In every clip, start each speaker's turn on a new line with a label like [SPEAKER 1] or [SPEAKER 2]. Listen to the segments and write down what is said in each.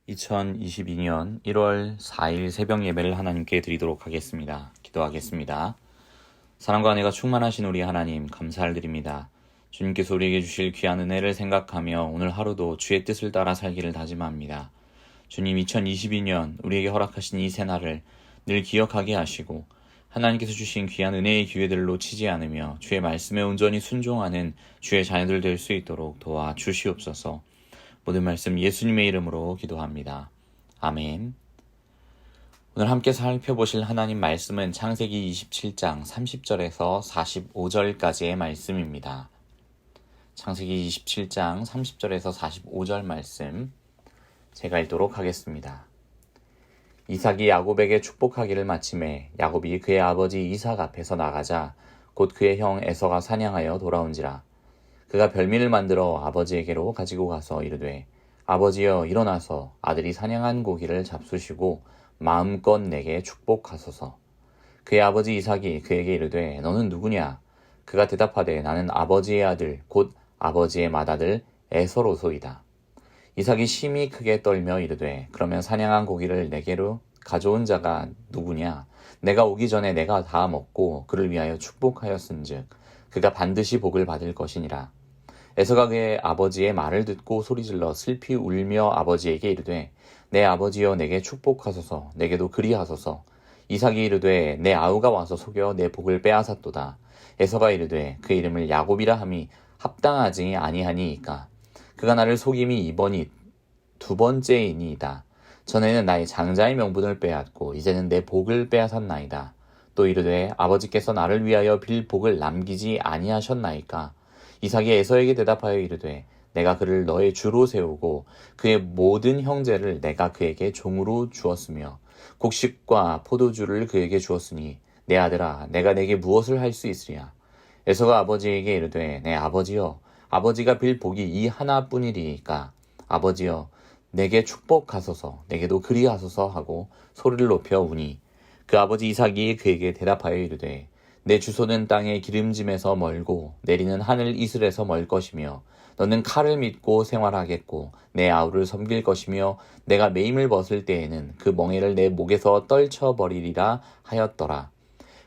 [SPEAKER 1] 2022년 1월 4일 새벽 예배를 하나님께 드리도록 하겠습니다. 기도하겠습니다. 사랑과 은혜가 충만하신 우리 하나님 감사를 드립니다. 주님께서 우리에게 주실 귀한 은혜를 생각하며 오늘 하루도 주의 뜻을 따라 살기를 다짐합니다. 주님, 2022년 우리에게 허락하신 이 새날을 늘 기억하게 하시고 하나님께서 주신 귀한 은혜의 기회들을 놓치지 않으며 주의 말씀에 온전히 순종하는 주의 자녀들 될 수 있도록 도와 주시옵소서. 모든 말씀 예수님의 이름으로 기도합니다. 아멘. 오늘 함께 살펴보실 하나님 말씀은 창세기 27장 30절에서 45절까지의 말씀입니다. 창세기 27장 30절에서 45절 말씀 제가 읽도록 하겠습니다. 이삭이 야곱에게 축복하기를 마침에 야곱이 그의 아버지 이삭 앞에서 나가자 곧 그의 형 에서가 사냥하여 돌아온지라. 그가 별미를 만들어 아버지에게로 가지고 가서 이르되 아버지여 일어나서 아들이 사냥한 고기를 잡수시고 마음껏 내게 축복하소서. 그의 아버지 이삭이 그에게 이르되 너는 누구냐? 그가 대답하되 나는 아버지의 아들 곧 아버지의 맏아들 에서로소이다. 이삭이 심히 크게 떨며 이르되 그러면 사냥한 고기를 내게로 가져온 자가 누구냐? 내가 오기 전에 내가 다 먹고 그를 위하여 축복하였은즉 그가 반드시 복을 받을 것이니라. 에서가 그의 아버지의 말을 듣고 소리질러 슬피 울며 아버지에게 이르되 내 아버지여 내게 축복하소서. 내게도 그리하소서. 이삭이 이르되 내 아우가 와서 속여 내 복을 빼앗았도다. 에서가 이르되 그 이름을 야곱이라 함이 합당하지 아니하니이까. 그가 나를 속임이 이번이 두 번째이니이다. 전에는 나의 장자의 명분을 빼앗고 이제는 내 복을 빼앗았나이다. 또 이르되 아버지께서 나를 위하여 빌 복을 남기지 아니하셨나이까. 이삭이 에서에게 대답하여 이르되 내가 그를 너의 주로 세우고 그의 모든 형제를 내가 그에게 종으로 주었으며 곡식과 포도주를 그에게 주었으니 내 아들아 내가 내게 무엇을 할 수 있으랴. 에서가 아버지에게 이르되 내 아버지여 아버지가 빌 복이 이 하나뿐이리이까. 아버지여 내게 축복하소서. 내게도 그리하소서 하고 소리를 높여 우니 그 아버지 이삭이 그에게 대답하여 이르되 내 주소는 땅의 기름짐에서 멀고 내리는 하늘 이슬에서 멀 것이며 너는 칼을 믿고 생활하겠고 내 아우를 섬길 것이며 내가 매임을 벗을 때에는 그 멍에를 내 목에서 떨쳐버리리라 하였더라.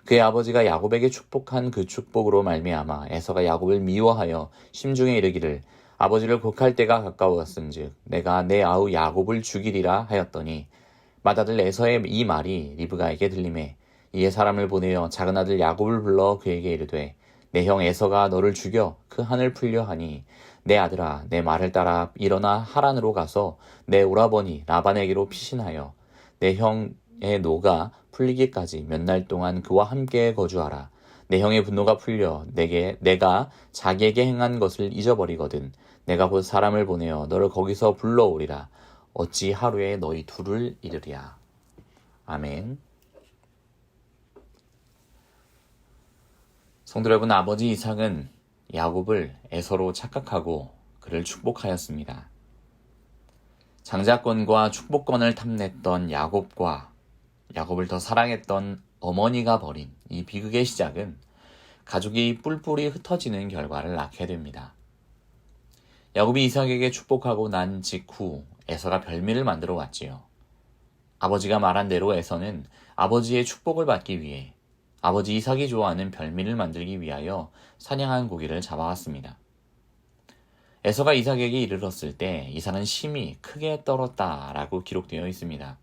[SPEAKER 1] 그의 아버지가 야곱에게 축복한 그 축복으로 말미암아 에서가 야곱을 미워하여 심중에 이르기를 아버지를 곡할 때가 가까웠은즉 내가 내 아우 야곱을 죽이리라 하였더니 맏아들 에서의 이 말이 리브가에게 들리매 이에 사람을 보내어 작은 아들 야곱을 불러 그에게 이르되 내 형 에서가 너를 죽여 그 한을 풀려 하니 내 아들아 내 말을 따라 일어나 하란으로 가서 내 오라버니 라반에게로 피신하여 내 형의 노가 풀리기까지 몇 날 동안 그와 함께 거주하라. 내 형의 분노가 풀려 내가 자기에게 행한 것을 잊어버리거든 내가 곧 사람을 보내어 너를 거기서 불러오리라. 어찌 하루에 너희 둘을 잃으랴. 아멘. 성도 여러분, 아버지 이삭은 야곱을 에서로 착각하고 그를 축복하였습니다. 장자권과 축복권을 탐냈던 야곱과 야곱을 더 사랑했던 어머니가 벌인 이 비극의 시작은 가족이 뿔뿔이 흩어지는 결과를 낳게 됩니다. 야곱이 이삭에게 축복하고 난 직후 에서가 별미를 만들어 왔지요. 아버지가 말한 대로 에서는 아버지의 축복을 받기 위해 아버지 이삭이 좋아하는 별미를 만들기 위하여 사냥한 고기를 잡아왔습니다. 에서가 이삭에게 이르렀을 때 이삭은 심히 크게 떨었다라고 기록되어 있습니다.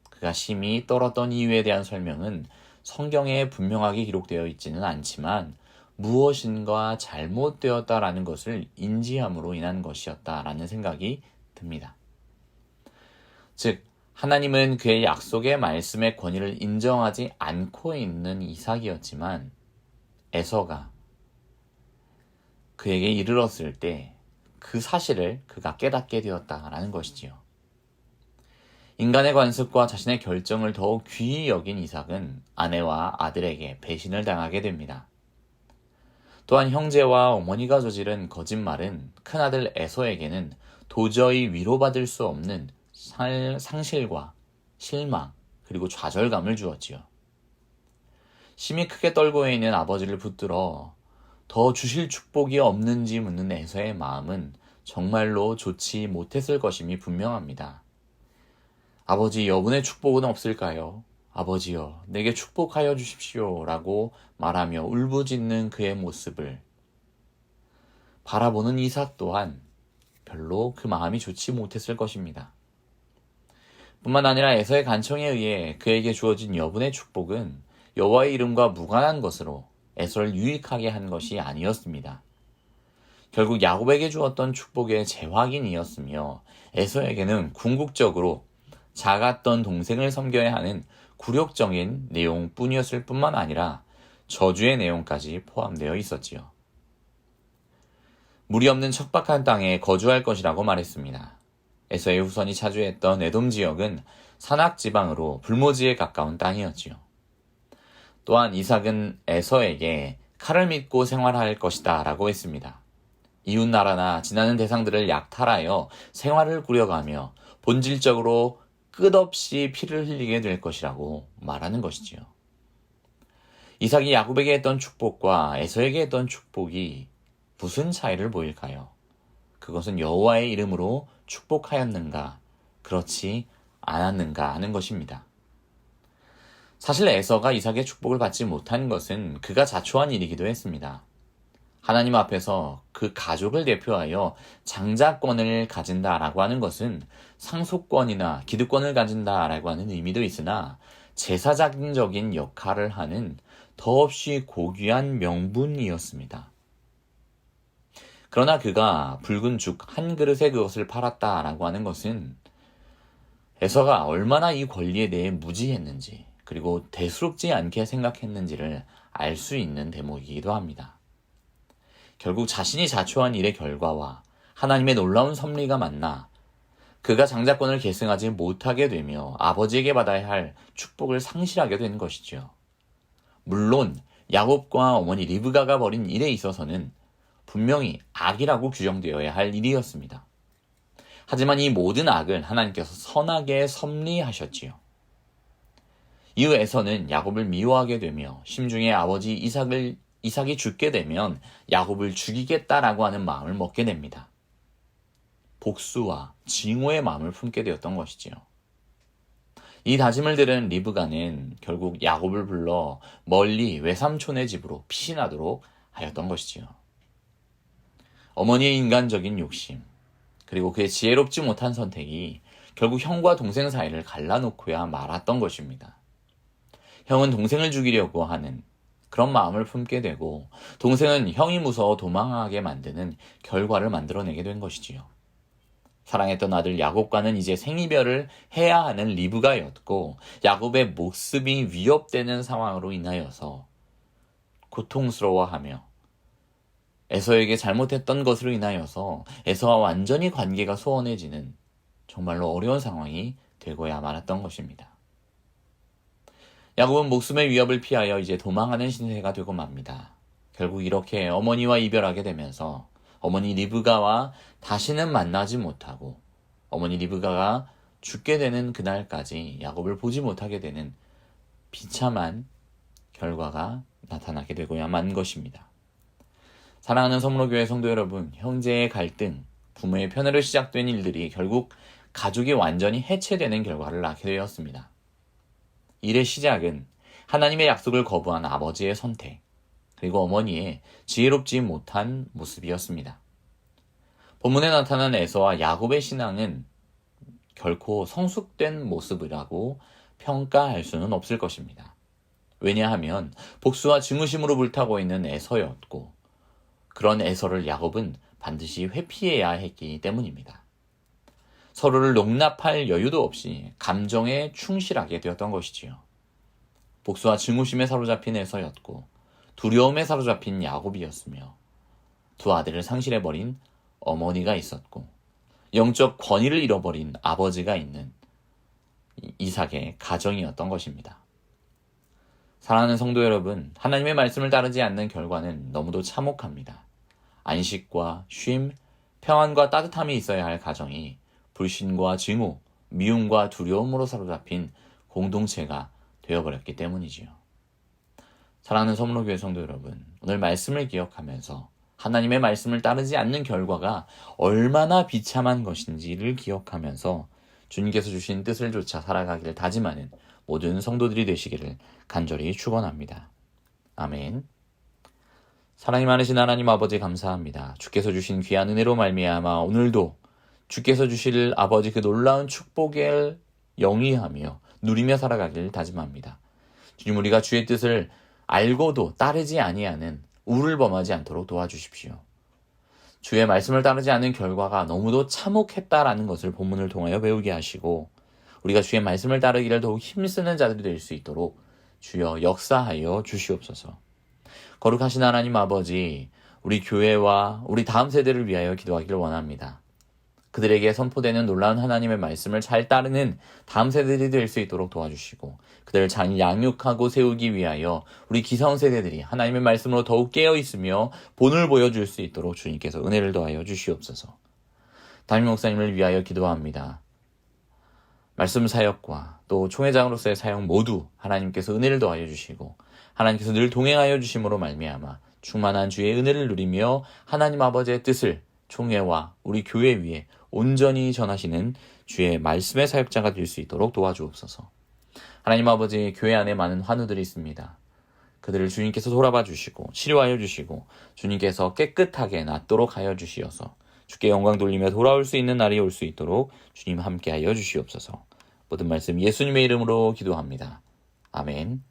[SPEAKER 1] 그가 심히 떨었던 이유에 대한 설명은 성경에 분명하게 기록되어 있지는 않지만 무엇인가 잘못되었다라는 것을 인지함으로 인한 것이었다라는 생각이 듭니다. 즉 하나님은 그의 약속의 말씀의 권위를 인정하지 않고 있는 이삭이었지만 에서가 그에게 이르렀을 때 그 사실을 그가 깨닫게 되었다라는 것이지요. 인간의 관습과 자신의 결정을 더욱 귀히 여긴 이삭은 아내와 아들에게 배신을 당하게 됩니다. 또한 형제와 어머니가 저지른 거짓말은 큰아들 에서에게는 도저히 위로받을 수 없는 상실과 실망 그리고 좌절감을 주었지요. 심히 크게 떨고 있는 아버지를 붙들어 더 주실 축복이 없는지 묻는 에서의 마음은 정말로 좋지 못했을 것임이 분명합니다. 아버지, 여분의 축복은 없을까요? 아버지여, 내게 축복하여 주십시오. 라고 말하며 울부짖는 그의 모습을 바라보는 이삭 또한 별로 그 마음이 좋지 못했을 것입니다. 뿐만 아니라 에서의 간청에 의해 그에게 주어진 여분의 축복은 여호와의 이름과 무관한 것으로 에서를 유익하게 한 것이 아니었습니다. 결국 야곱에게 주었던 축복의 재확인이었으며 에서에게는 궁극적으로 작았던 동생을 섬겨야 하는 굴욕적인 내용뿐이었을 뿐만 아니라 저주의 내용까지 포함되어 있었지요. 물이 없는 척박한 땅에 거주할 것이라고 말했습니다. 에서의 후손이 차지했던 에돔 지역은 산악 지방으로 불모지에 가까운 땅이었지요. 또한 이삭은 에서에게 칼을 믿고 생활할 것이다 라고 했습니다. 이웃나라나 지나는 대상들을 약탈하여 생활을 꾸려가며 본질적으로 끝없이 피를 흘리게 될 것이라고 말하는 것이지요. 이삭이 야곱에게 했던 축복과 에서에게 했던 축복이 무슨 차이를 보일까요? 그것은 여호와의 이름으로 축복하였는가, 그렇지 않았는가 하는 것입니다. 사실 에서가 이삭의 축복을 받지 못한 것은 그가 자초한 일이기도 했습니다. 하나님 앞에서 그 가족을 대표하여 장자권을 가진다라고 하는 것은 상속권이나 기득권을 가진다라고 하는 의미도 있으나 제사장적인 역할을 하는 더없이 고귀한 명분이었습니다. 그러나 그가 붉은 죽 한 그릇에 그것을 팔았다라고 하는 것은 에서가 얼마나 이 권리에 대해 무지했는지 그리고 대수롭지 않게 생각했는지를 알 수 있는 대목이기도 합니다. 결국 자신이 자초한 일의 결과와 하나님의 놀라운 섭리가 만나 그가 장자권을 계승하지 못하게 되며 아버지에게 받아야 할 축복을 상실하게 된 것이죠. 물론 야곱과 어머니 리브가가 벌인 일에 있어서는 분명히 악이라고 규정되어야 할 일이었습니다. 하지만 이 모든 악을 하나님께서 선하게 섭리하셨지요. 이후 에서는 야곱을 미워하게 되며 심중에 아버지 이삭이 죽게 되면 야곱을 죽이겠다라고 하는 마음을 먹게 됩니다. 복수와 징후의 마음을 품게 되었던 것이지요. 이 다짐을 들은 리브가는 결국 야곱을 불러 멀리 외삼촌의 집으로 피신하도록 하였던 것이지요. 어머니의 인간적인 욕심, 그리고 그의 지혜롭지 못한 선택이 결국 형과 동생 사이를 갈라놓고야 말았던 것입니다. 형은 동생을 죽이려고 하는 그런 마음을 품게 되고 동생은 형이 무서워 도망하게 만드는 결과를 만들어내게 된 것이지요. 사랑했던 아들 야곱과는 이제 생이별을 해야 하는 리브가였고 야곱의 목숨이 위협되는 상황으로 인하여서 고통스러워하며 에서에게 잘못했던 것으로 인하여서 에서와 완전히 관계가 소원해지는 정말로 어려운 상황이 되고야 말았던 것입니다. 야곱은 목숨의 위협을 피하여 이제 도망하는 신세가 되고 맙니다. 결국 이렇게 어머니와 이별하게 되면서 어머니 리브가와 다시는 만나지 못하고 어머니 리브가가 죽게 되는 그날까지 야곱을 보지 못하게 되는 비참한 결과가 나타나게 되고야 만 것입니다. 사랑하는 성로교회 성도 여러분, 형제의 갈등, 부모의 편애로 시작된 일들이 결국 가족이 완전히 해체되는 결과를 낳게 되었습니다. 일의 시작은 하나님의 약속을 거부한 아버지의 선택, 그리고 어머니의 지혜롭지 못한 모습이었습니다. 본문에 나타난 에서와 야곱의 신앙은 결코 성숙된 모습이라고 평가할 수는 없을 것입니다. 왜냐하면 복수와 증오심으로 불타고 있는 에서였고 그런 에서를 야곱은 반드시 회피해야 했기 때문입니다. 서로를 용납할 여유도 없이 감정에 충실하게 되었던 것이지요. 복수와 증오심에 사로잡힌 에서였고 두려움에 사로잡힌 야곱이었으며 두 아들을 상실해버린 어머니가 있었고 영적 권위를 잃어버린 아버지가 있는 이삭의 가정이었던 것입니다. 사랑하는 성도 여러분, 하나님의 말씀을 따르지 않는 결과는 너무도 참혹합니다. 안식과 쉼, 평안과 따뜻함이 있어야 할 가정이 불신과 증오, 미움과 두려움으로 사로잡힌 공동체가 되어버렸기 때문이지요. 사랑하는 성로교회 성도 여러분, 오늘 말씀을 기억하면서 하나님의 말씀을 따르지 않는 결과가 얼마나 비참한 것인지를 기억하면서 주님께서 주신 뜻을 쫓아 살아가기를 다짐하는 모든 성도들이 되시기를 간절히 축원합니다. 아멘. 사랑이 많으신 하나님 아버지 감사합니다. 주께서 주신 귀한 은혜로 말미암아 오늘도 주께서 주실 아버지 그 놀라운 축복을 영위하며 누리며 살아가길 다짐합니다. 주님, 우리가 주의 뜻을 알고도 따르지 아니하는 우를 범하지 않도록 도와주십시오. 주의 말씀을 따르지 않는 결과가 너무도 참혹했다라는 것을 본문을 통하여 배우게 하시고 우리가 주의 말씀을 따르기를 더욱 힘쓰는 자들이 될 수 있도록 주여 역사하여 주시옵소서. 거룩하신 하나님 아버지, 우리 교회와 우리 다음 세대를 위하여 기도하기를 원합니다. 그들에게 선포되는 놀라운 하나님의 말씀을 잘 따르는 다음 세대들이 될 수 있도록 도와주시고 그들을 잘 양육하고 세우기 위하여 우리 기성 세대들이 하나님의 말씀으로 더욱 깨어있으며 본을 보여줄 수 있도록 주님께서 은혜를 더하여 주시옵소서. 담임 목사님을 위하여 기도합니다. 말씀 사역과 또 총회장으로서의 사역 모두 하나님께서 은혜를 더하여 주시고 하나님께서 늘 동행하여 주심으로 말미암아 충만한 주의 은혜를 누리며 하나님 아버지의 뜻을 총회와 우리 교회 위에 온전히 전하시는 주의 말씀의 사역자가 될 수 있도록 도와주옵소서. 하나님 아버지, 교회 안에 많은 환우들이 있습니다. 그들을 주님께서 돌아봐 주시고 치료하여 주시고 주님께서 깨끗하게 낫도록 하여 주시어서 주께 영광 돌리며 돌아올 수 있는 날이 올 수 있도록 주님 함께하여 주시옵소서. 모든 말씀 예수님의 이름으로 기도합니다. 아멘.